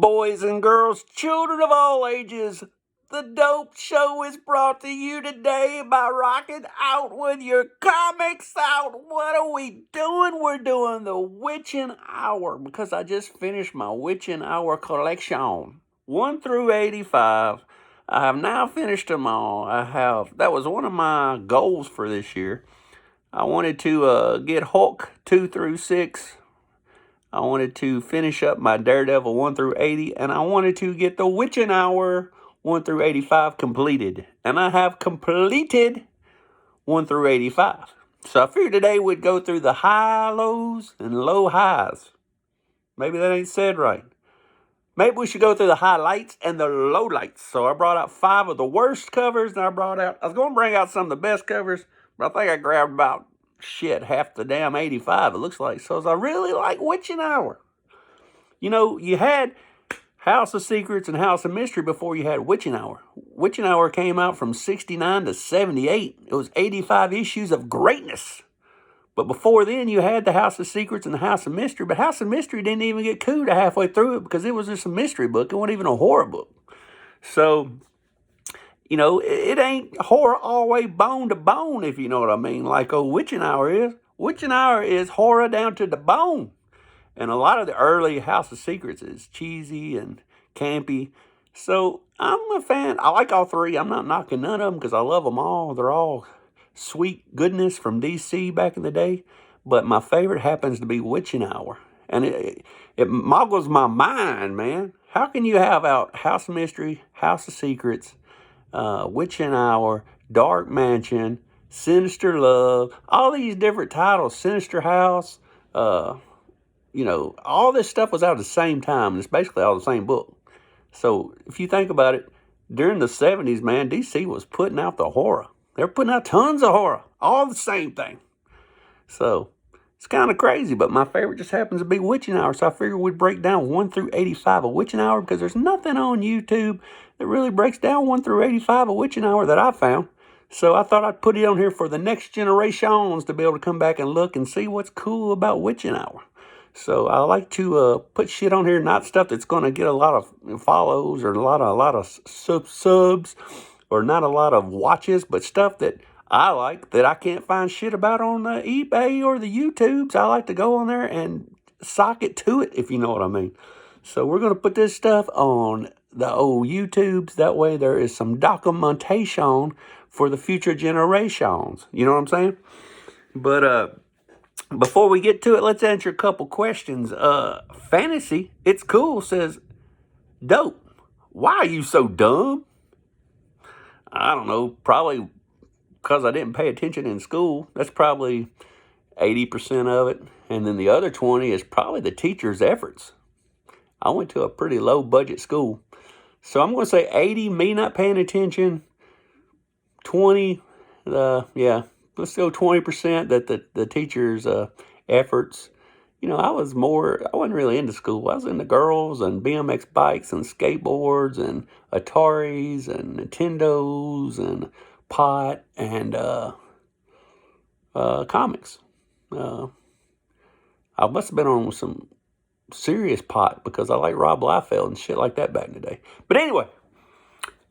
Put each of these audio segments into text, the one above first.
Boys and girls, children of all ages, the Dope Show is brought to you today by Rockin' Out with your comics out. What are we doing? We're doing the Witching Hour because I just finished my Witching Hour collection. 1 through 85. I have now finished them all. That was one of my goals for this year. I wanted to get Hulk 2 through 6. I wanted to finish up my Daredevil 1 through 80, and I wanted to get the Witching Hour 1 through 85 completed. And I have completed 1 through 85. So I figured today we'd go through the high lows and low highs. Maybe that ain't said right. Maybe we should go through the highlights and the lowlights. So I brought out 5 of the worst covers, and I was going to bring out some of the best covers, but I think I grabbed about half the damn 85, it looks like. So I really like Witching Hour. You know, you had House of Secrets and House of Mystery before you had Witching Hour. Witching Hour came out from 69 to 78. It was 85 issues of greatness. But before then, you had the House of Secrets and the House of Mystery. But House of Mystery didn't even get cooed halfway through it because it was just a mystery book. It wasn't even a horror book. So, you know, it ain't horror all the way bone to bone, if you know what I mean, like old Witching Hour is. Witching Hour is horror down to the bone. And a lot of the early House of Secrets is cheesy and campy. So I'm a fan. I like all 3. I'm not knocking none of them because I love them all. They're all sweet goodness from DC back in the day. But my favorite happens to be Witching Hour. And it moggles my mind, man. How can you have out House of Mystery, House of Secrets, Witching Hour, Dark Mansion, Sinister Love, all these different titles, Sinister House, you know, all this stuff was out at the same time, and it's basically all the same book. So if you think about it, during the 70s, man, DC was putting out the horror. They're putting out tons of horror, all the same thing. So it's kind of crazy, but my favorite just happens to be Witching Hour. So I figured we'd break down 1 through 85 of Witching Hour because there's nothing on YouTube that really breaks down 1 through 85 of Witching Hour that I found. So I thought I'd put it on here for the next generations to be able to come back and look and see what's cool about Witching Hour. So I like to put shit on here, not stuff that's going to get a lot of follows or a lot of subs or not a lot of watches, but stuff that I like that I can't find shit about on eBay or the YouTubes. I like to go on there and sock it to it, if you know what I mean. So we're going to put this stuff on the old YouTubes. That way there is some documentation for the future generations. You know what I'm saying? But before we get to it, let's answer a couple questions. Fantasy, it's cool, says, Dope, why are you so dumb? I don't know, probably because I didn't pay attention in school. That's probably 80% of it. And then the other 20 is probably the teacher's efforts. I went to a pretty low budget school. So I'm going to say 80, me not paying attention. 20, let's go 20% that the teacher's efforts. You know, I wasn't really into school. I was into girls and BMX bikes and skateboards and Ataris and Nintendos and pot and comics. I must have been on some serious pot because I like Rob Liefeld and shit like that back in the day. But anyway,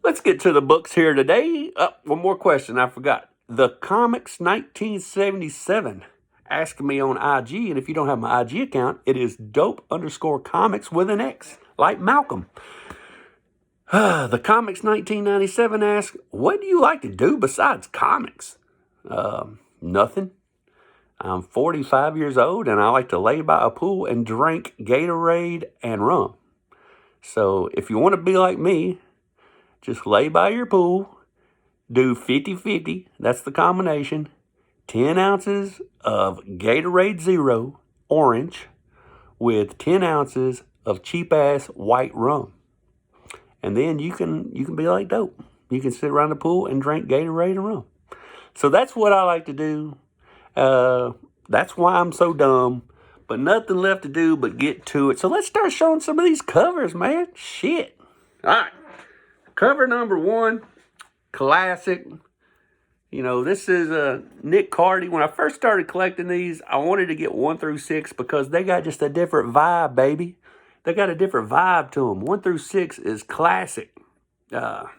let's get to the books here today. One more question I forgot. The Comics 1977 asked me on IG, and if you don't have my IG account, it is dope_comics with an X, like Malcolm. The Comics 1997 asked, what do you like to do besides comics? Nothing. I'm 45 years old, and I like to lay by a pool and drink Gatorade and rum. So if you want to be like me, just lay by your pool, do 50-50, that's the combination, 10 ounces of Gatorade Zero orange with 10 ounces of cheap-ass white rum. And then you can be like Dope. You can sit around the pool and drink Gatorade and rum. So that's what I like to do. That's why I'm so dumb. But nothing left to do but get to it. So let's start showing some of these covers, man. Shit. All right. Cover number 1, classic. You know, this is Nick Cardy. When I first started collecting these, I wanted to get 1 through 6 because they got just a different vibe, baby. they got a different vibe to them. 1 through 6 is classic. The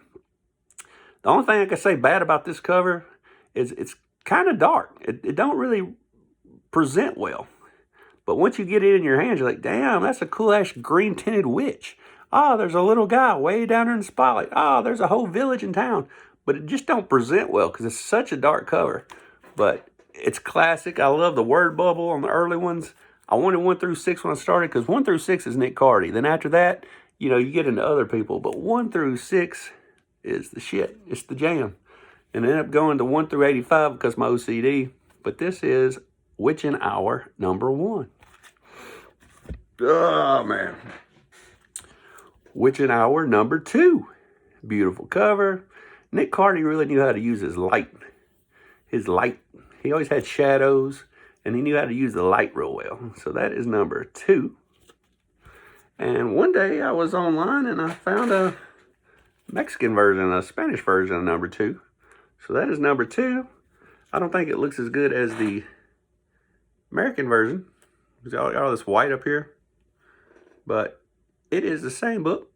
only thing I can say bad about this cover is it's kind of dark. It don't really present well. But once you get it in your hands, you're like, damn, that's a cool-ass green-tinted witch. Oh, there's a little guy way down there in the spotlight. Oh, there's a whole village in town. But it just don't present well because it's such a dark cover. But it's classic. I love the word bubble on the early ones. I wanted 1 through 6 when I started because 1 through 6 is Nick Cardy. Then after that, you know, you get into other people. But 1 through 6 is the shit. It's the jam. And I ended up going to 1 through 85 because of my OCD. But this is Witching Hour #1. Oh, man. Witching Hour #2. Beautiful cover. Nick Cardy really knew how to use his light. He always had shadows, and he knew how to use the light real well. So that is #2. And one day I was online, and I found a Mexican version, a Spanish version of #2. So that is #2. I don't think it looks as good as the American version. There's all this white up here. But it is the same book.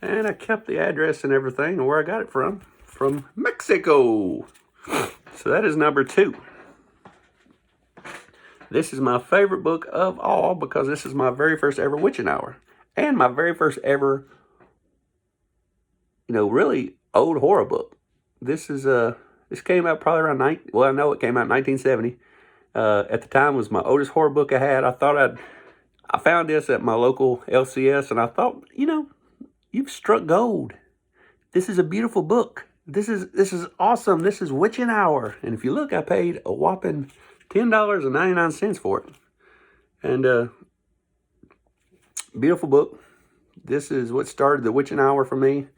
And I kept the address and everything and where I got it from Mexico. So that is #2. This is my favorite book of all because this is my very first ever Witching Hour. And my very first ever, really old horror book. This came out probably around I know it came out in 1970. At the time, it was my oldest horror book I had. I found this at my local LCS, and I thought, you've struck gold. This is a beautiful book. This is awesome. This is Witching Hour. And if you look, I paid a whopping $10.99 for it. And beautiful book. This is what started the Witching Hour for me.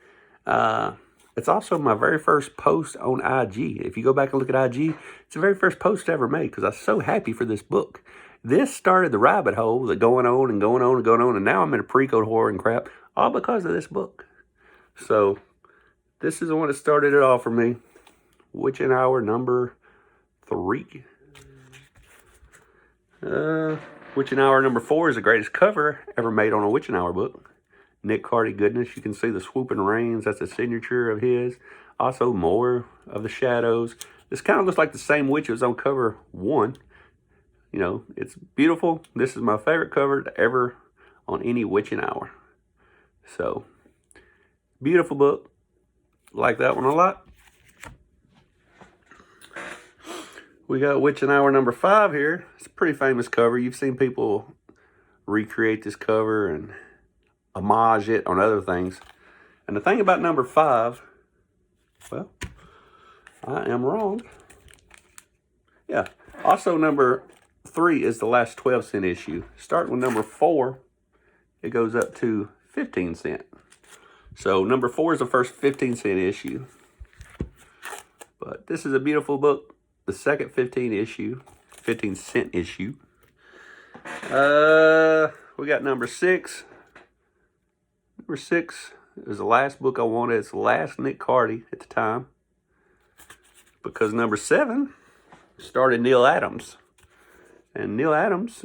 It's also my very first post on IG. If you go back and look at IG, it's the very first post I ever made because I was so happy for this book. This started the rabbit hole that going on and going on and going on, and now I'm in a pre-code horror and crap, all because of this book. So this is the one that started it all for me. Witching Hour #3. Witching Hour #4 is the greatest cover ever made on a Witching Hour book. Nick Cardy goodness. You can see the swooping rains. That's a signature of his. Also more of the shadows. This kind of looks like the same witch was on cover 1. It's beautiful. This is my favorite cover ever on any Witching Hour. So, beautiful book. Like that one a lot. We got Witching Hour #5 here. It's a pretty famous cover. You've seen people recreate this cover and homage it on other things. And the thing about #5, well, I am wrong. Yeah. Also, #3 is the last 12-cent issue. Starting with #4, it goes up to 15 cents. So #4 is the first 15-cent issue. But this is a beautiful book. The second 15-cent issue. We got #6. #6 is the last book I wanted. It's the last Nick Cardy at the time. Because #7 started Neal Adams. And Neal Adams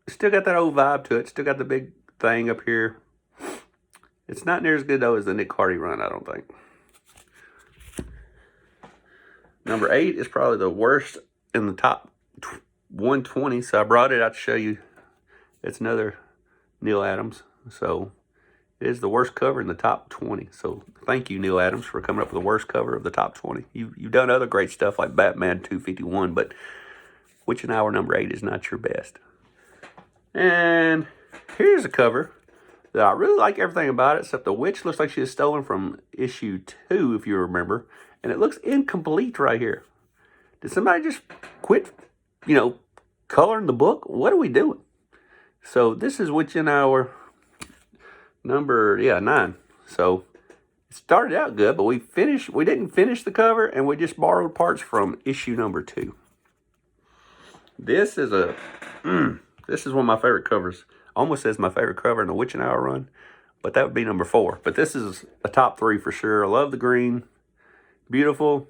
still got that old vibe to it. Still got the big thing up here. It's not near as good, though, as the Nick Cardy run, I don't think. #8 is probably the worst in the top 120. So I brought it out to show you. It's another Neal Adams. So it is the worst cover in the top 20. So thank you, Neal Adams, for coming up with the worst cover of the top 20. You've done other great stuff like Batman 251, but Witching Hour #8 is not your best. And here's a cover that I really like everything about it, except the witch looks like she was stolen from issue 2, if you remember. And it looks incomplete right here. Did somebody just quit, coloring the book? What are we doing? So this is Witching Hour #9. So it started out good, but we didn't finish the cover, and we just borrowed parts from issue #2. This is this is one of my favorite covers. Almost says my favorite cover in the Witching Hour run, but that would be #4. But this is a top 3 for sure. I love the green. Beautiful.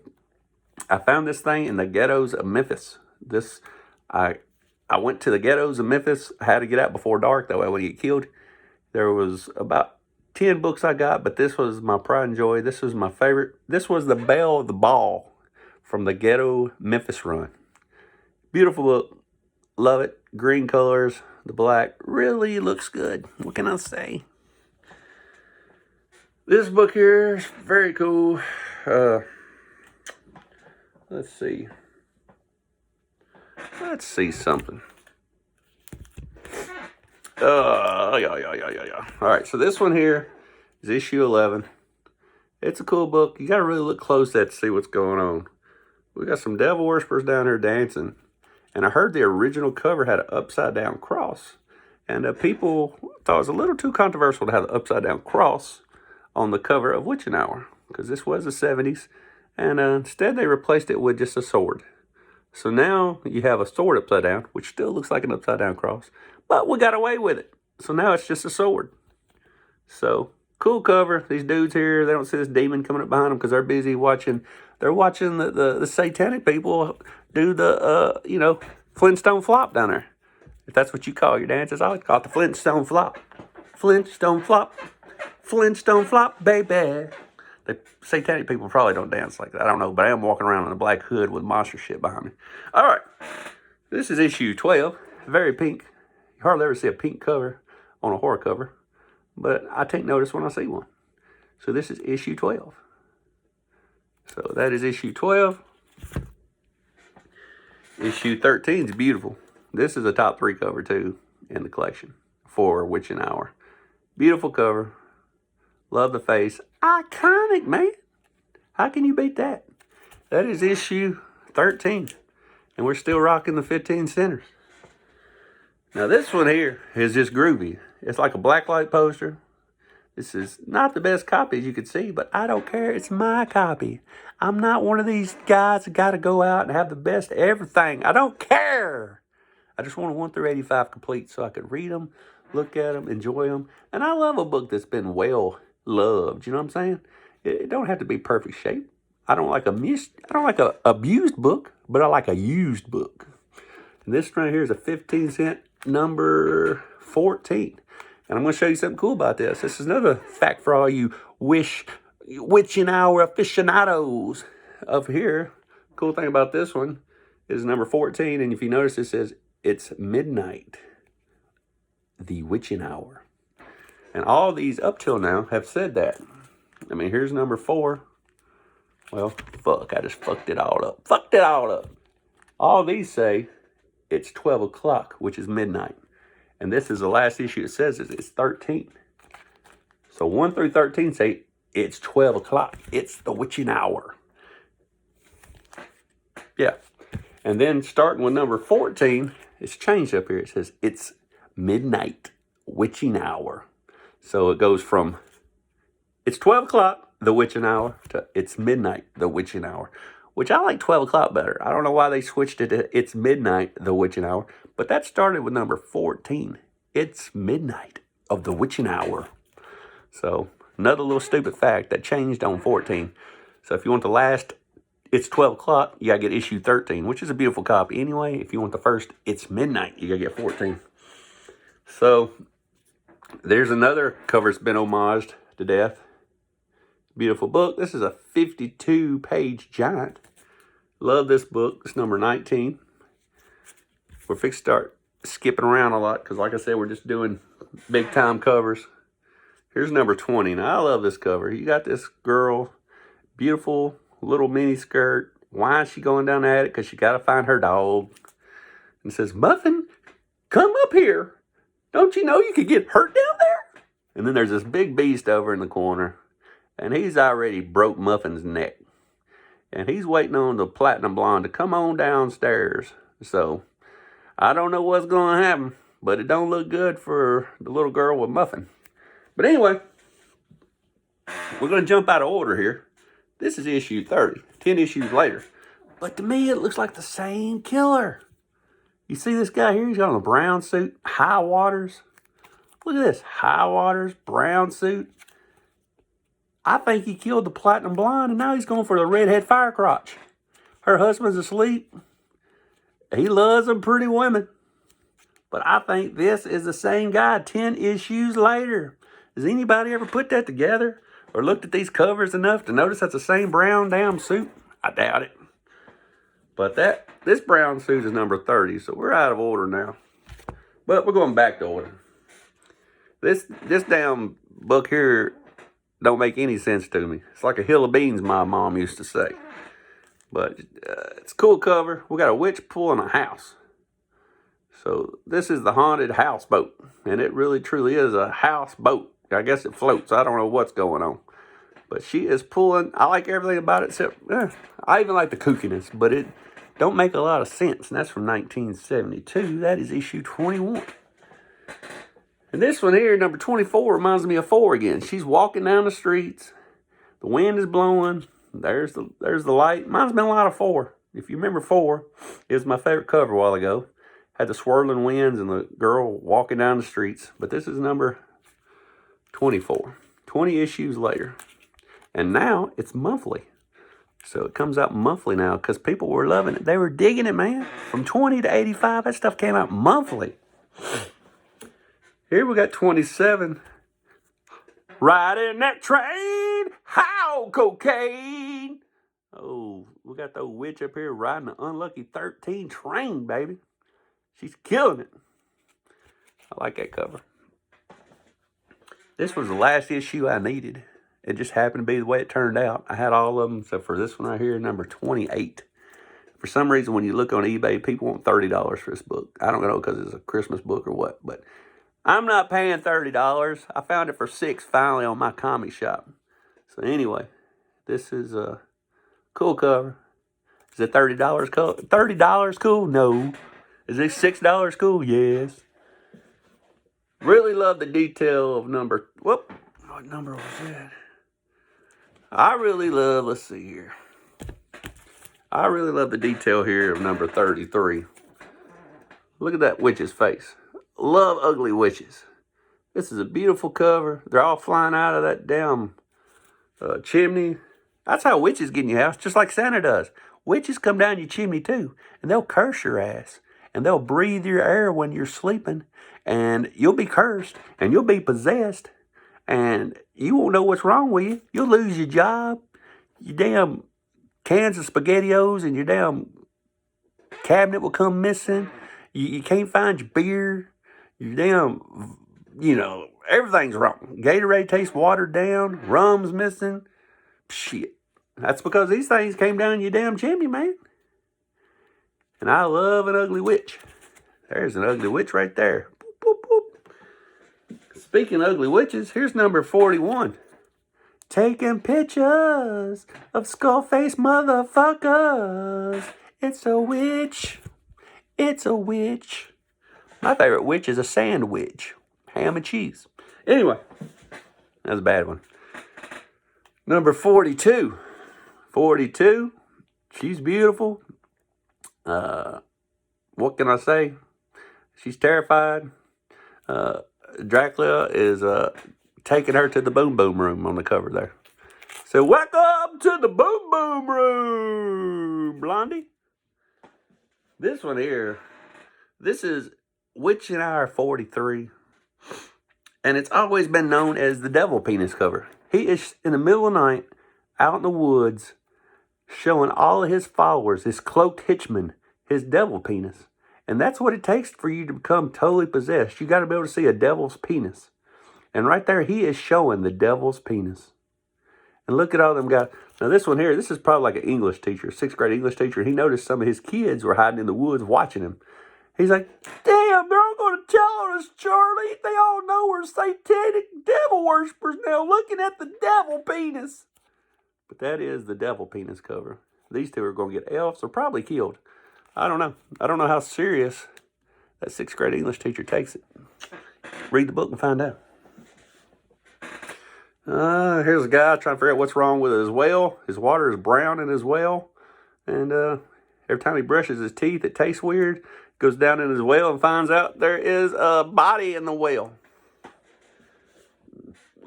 I found this thing in the ghettos of Memphis. I I went to the ghettos of Memphis. I had to get out before dark, that way I wouldn't get killed. There was about 10 books I got, but this was my pride and joy. This was my favorite. This was the Belle of the Ball from the Ghetto Memphis run. Beautiful book. Love it. Green colors. The black really looks good. What can I say? This book here is very cool. Let's see. Let's see something. Yeah. All right, so this one here is issue 11. It's a cool book. You got to really look close at it to see what's going on. We got some devil worshippers down here dancing. And I heard the original cover had an upside-down cross. And people thought it was a little too controversial to have the upside-down cross on the cover of Witching Hour, because this was the 70s. And instead, they replaced it with just a sword. So now you have a sword upside down, which still looks like an upside-down cross. But we got away with it. So now it's just a sword. So, cool cover. These dudes here, they don't see this demon coming up behind them because they're busy watching. They're watching the satanic people do the, Flintstone flop down there. If that's what you call your dances, I like to call it the Flintstone flop. Flintstone flop. Flintstone flop, baby. The satanic people probably don't dance like that. I don't know, but I am walking around in a black hood with monster shit behind me. All right. This is issue 12. Very pink. You hardly ever see a pink cover on a horror cover, but I take notice when I see one. So this is issue 12. So that is issue 12. Issue 13 is beautiful. This is a top 3 cover too in the collection for Witching Hour. Beautiful cover. Love the face. Iconic, man. How can you beat that? That is issue 13. And we're still rocking the 15 centers. Now this one here is just groovy. It's like a blacklight poster. This is not the best copy as you can see, but I don't care. It's my copy. I'm not one of these guys that got to go out and have the best everything. I don't care. I just want 1 through 85 complete so I could read them, look at them, enjoy them. And I love a book that's been well loved. You know what I'm saying? It don't have to be perfect shape. I don't like a abused book, but I like a used book. And this right here is a 15-cent number 14. And I'm going to show you something cool about this. This is another fact for all you Witching Hour aficionados of here. Cool thing about this one is number 14. And if you notice, it says it's midnight, the Witching Hour. And all these up till now have said that. I mean, here's number 4. Well, fuck, I just fucked it all up. All these say it's 12 o'clock, which is midnight. And this is the last issue it says it's 13. So 1 through 13 say it's 12 o'clock. It's the Witching Hour. Yeah. And then starting with number 14, it's changed up here. It says it's midnight Witching Hour. So it goes from it's 12 o'clock, the Witching Hour, to it's midnight, the Witching Hour. Which I like 12 o'clock better. I don't know why they switched it to it's midnight, the Witching Hour. But that started with number 14. It's midnight of the Witching Hour. So another little stupid fact that changed on 14. So if you want the last, it's 12 o'clock, you got to get issue 13, which is a beautiful copy anyway. If you want the first, it's midnight, you got to get 14. So there's another cover that's been homaged to death. Beautiful book. This is a 52-page giant. Love this book. It's number 19. We're fixed to start skipping around a lot because, like I said, we're just doing big-time covers. Here's number 20. Now, I love this cover. You got this girl, beautiful little mini skirt. Why is she going down the attic? Because she got to find her dog. And it says, Muffin, come up here. Don't you know you could get hurt down there? And then there's this big beast over in the corner. And he's already broke Muffin's neck. And he's waiting on the platinum blonde to come on downstairs. So, I don't know what's going to happen. But it don't look good for the little girl with Muffin. But anyway, we're going to jump out of order here. This is issue 30. 10 issues later. But to me, it looks like the same killer. You see this guy here? He's got on a brown suit. High Waters. Look at this. High Waters, brown suit. I think he killed the platinum blonde, and now he's going for the redhead firecrotch. Her husband's asleep. He loves them pretty women. But I think this is the same guy 10 issues later. Has anybody ever put that together or looked at these covers enough to notice that's the same brown damn suit? I doubt it. But this brown suit is number 30, so we're out of order now. But we're going back to order. This damn book here don't make any sense to me. It's like a hill of beans, my mom used to say. But it's a cool cover. We got a witch pulling a house. So this is the haunted houseboat. And it really truly is a houseboat. I guess it floats. I don't know what's going on. But she is pulling. I like everything about it except, I even like the kookiness. But it don't make a lot of sense. And that's from 1972. That is issue 21. And this one here, number 24, reminds me of 4 again. She's walking down the streets. The wind is blowing. There's the light. Reminds me a lot of 4. If you remember 4, it was my favorite cover a while ago. Had the swirling winds and the girl walking down the streets. But this is number 24. 20 issues later. And now it's monthly. So it comes out monthly now because people were loving it. They were digging it, man. From 20 to 85, that stuff came out monthly. Here we got 27. Riding that train, how cocaine. Oh, we got the old witch up here riding the unlucky 13 train, baby. She's killing it. I like that cover. This was the last issue I needed. It just happened to be the way it turned out. I had all of them except for this one right here, number 28. For some reason, when you look on eBay, people want $30 for this book. I don't know because it's a Christmas book or what, but I'm not paying $30. I found it for $6 finally on my comic shop. So anyway, this is a cool cover. Is it $30 cool? $30 cool? No. Is it $6 cool? Yes. Really love the detail of number, what number was that? I really love, let's see here. I really love the detail here of number 33. Look at that witch's face. Love ugly witches. This is a beautiful cover. They're all flying out of that damn chimney. That's how witches get in your house, just like Santa does. Witches come down your chimney too, and they'll curse your ass. And they'll breathe your air when you're sleeping. And you'll be cursed, and you'll be possessed. And you won't know what's wrong with you. You'll lose your job. Your damn cans of SpaghettiOs and your damn cabinet will come missing. You can't find your beer. Your damn, everything's wrong. Gatorade tastes watered down. Rum's missing. Shit. That's because these things came down your damn chimney, man. And I love an ugly witch. There's an ugly witch right there. Boop, boop, boop. Speaking of ugly witches, here's number 41. Taking pictures of skull-faced motherfuckers. It's a witch. It's a witch. My favorite witch is a sandwich. Ham and cheese. Anyway, that was a bad one. Number 42. 42. She's beautiful. What can I say? She's terrified. Dracula is taking her to the boom boom room on the cover there. So welcome to the boom boom room, Blondie. This one here, this is Witch and Hour 43. And it's always been known as the devil penis cover. He is in the middle of the night, out in the woods, showing all of his followers, his cloaked hitchman, his devil penis. And that's what it takes for you to become totally possessed. You got to be able to see a devil's penis. And right there, he is showing the devil's penis. And look at all them guys. Now this one here, this is probably like an English teacher, 6th grade English teacher. He noticed some of his kids were hiding in the woods watching him. He's like, damn, they're all going to tell on us, Charlie. They all know we're satanic devil worshippers now looking at the devil penis. But that is the devil penis cover. These two are going to get Fs or probably killed. I don't know. I don't know how serious that 6th grade English teacher takes it. Read the book and find out. Here's a guy trying to figure out what's wrong with his well. His water is brown in his well. And every time he brushes his teeth, it tastes weird. Goes down in his well and finds out there is a body in the well.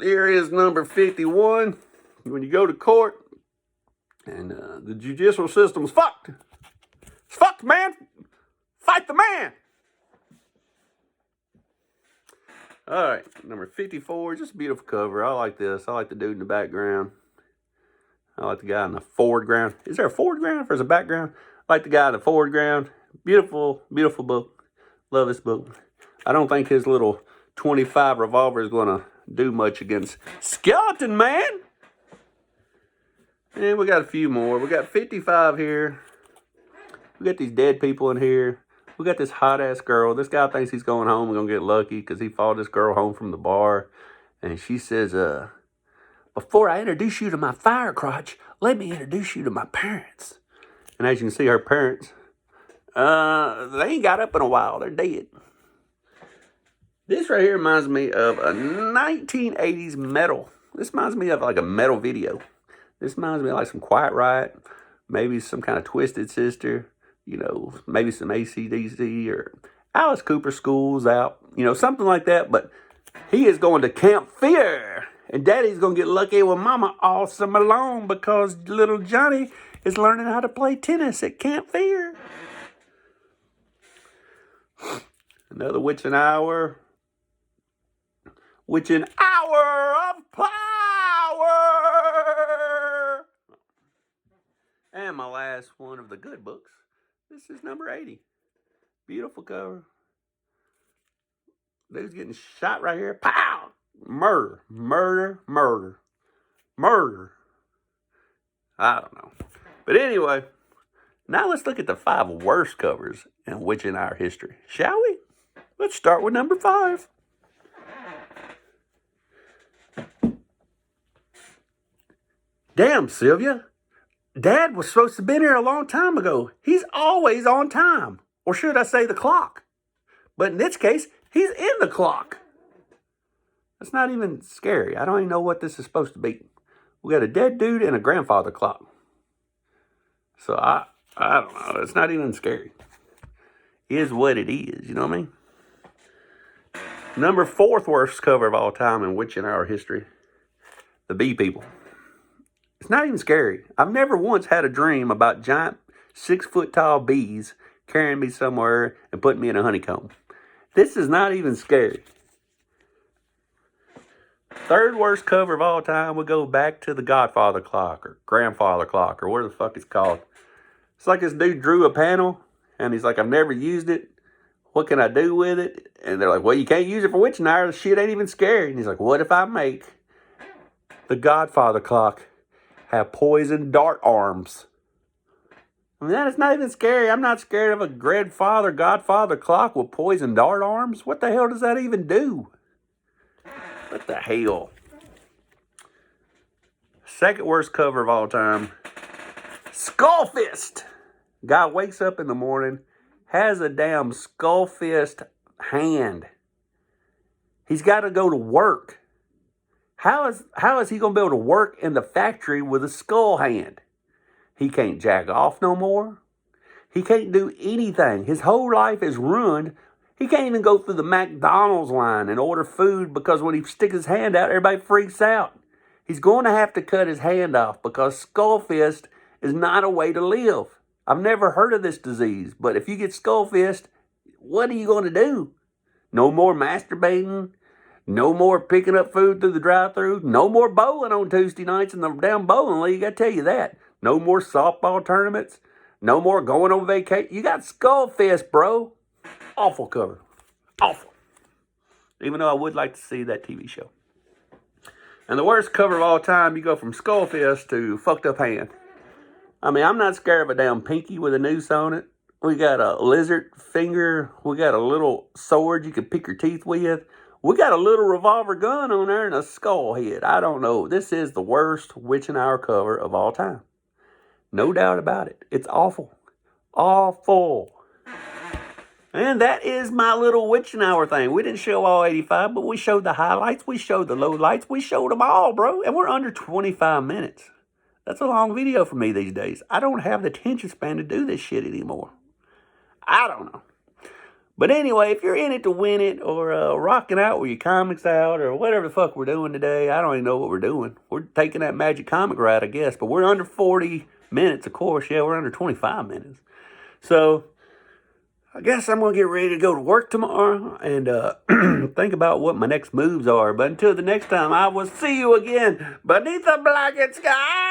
Here is number 51. When you go to court and the judicial system's fucked. It's fucked, man. Fight the man. All right, number 54, just a beautiful cover. I like this. I like the dude in the background. I like the guy in the foreground. Is there a foreground or is there a background? I like the guy in the foreground. Beautiful, beautiful book. Love this book. I don't think his little 25 revolver is going to do much against Skeleton Man. And we got a few more. We got 55 here. We got these dead people in here. We got this hot-ass girl. This guy thinks he's going home and going to get lucky because he followed this girl home from the bar. And she says, before I introduce you to my fire crotch, let me introduce you to my parents. And as you can see, her parents, they ain't got up in a while. They're dead. This right here reminds me of a 1980s metal. This reminds me of like a metal video. This reminds me of like some Quiet Riot, maybe some kind of Twisted Sister, you know, maybe some AC/DC or Alice Cooper School's Out, you know, something like that. But he is going to Camp Fear. And Daddy's going to get lucky with Mama all summer long because little Johnny is learning how to play tennis at Camp Fear. Another witching hour. Witching hour of power. And my last one of the good books. This is number 80. Beautiful cover. Dude's getting shot right here. Pow! Murder, murder, murder, murder. I don't know. But anyway, now let's look at the 5 worst covers in Witching Hour history, shall we? Let's start with number 5. Damn, Sylvia. Dad was supposed to have been here a long time ago. He's always on time. Or should I say the clock? But in this case, he's in the clock. That's not even scary. I don't even know what this is supposed to be. We got a dead dude and a grandfather clock. So I don't know. It's not even scary. It is what it is. You know what I mean? Number 4th worst cover of all time in Witching Hour history. The Bee People. It's not even scary. I've never once had a dream about giant 6-foot-tall bees carrying me somewhere and putting me in a honeycomb. This is not even scary. 3rd worst cover of all time, we go back to the Godfather clock or Grandfather clock or whatever the fuck it's called. It's like this dude drew a panel and he's like, I've never used it. What can I do with it? And they're like, well, you can't use it for witching hour. The shit ain't even scary. And he's like, what if I make the Godfather clock have poison dart arms? I mean, that is not even scary. I'm not scared of a Godfather clock with poison dart arms. What the hell does that even do? What the hell? 2nd worst cover of all time. Skull Fist. Guy wakes up in the morning, has a damn skull fist hand. He's got to go to work. How is he going to be able to work in the factory with a skull hand? He can't jack off no more. He can't do anything. His whole life is ruined. He can't even go through the McDonald's line and order food because when he sticks his hand out, everybody freaks out. He's going to have to cut his hand off because skull fist is not a way to live. I've never heard of this disease, but if you get skull fist, what are you going to do? No more masturbating. No more picking up food through the drive-thru. No more bowling on Tuesday nights in the damn bowling league, I tell you that. No more softball tournaments. No more going on vacation. You got skull fist, bro. Awful cover. Awful. Even though I would like to see that TV show. And the worst cover of all time, you go from skull fist to fucked up hand. I mean, I'm not scared of a damn pinky with a noose on it. We got a lizard finger. We got a little sword you can pick your teeth with. We got a little revolver gun on there and a skull head. I don't know. This is the worst Witching Hour cover of all time. No doubt about it. It's awful. Awful. And that is my little Witching Hour thing. We didn't show all 85, but we showed the highlights. We showed the lowlights. We showed them all, bro. And we're under 25 minutes. That's a long video for me these days. I don't have the attention span to do this shit anymore. I don't know. But anyway, if you're in it to win it or rocking out with your comics out or whatever the fuck we're doing today, I don't even know what we're doing. We're taking that magic comic ride, I guess. But we're under 40 minutes, of course. Yeah, we're under 25 minutes. So I guess I'm going to get ready to go to work tomorrow and think about what my next moves are. But until the next time, I will see you again beneath the blackened sky.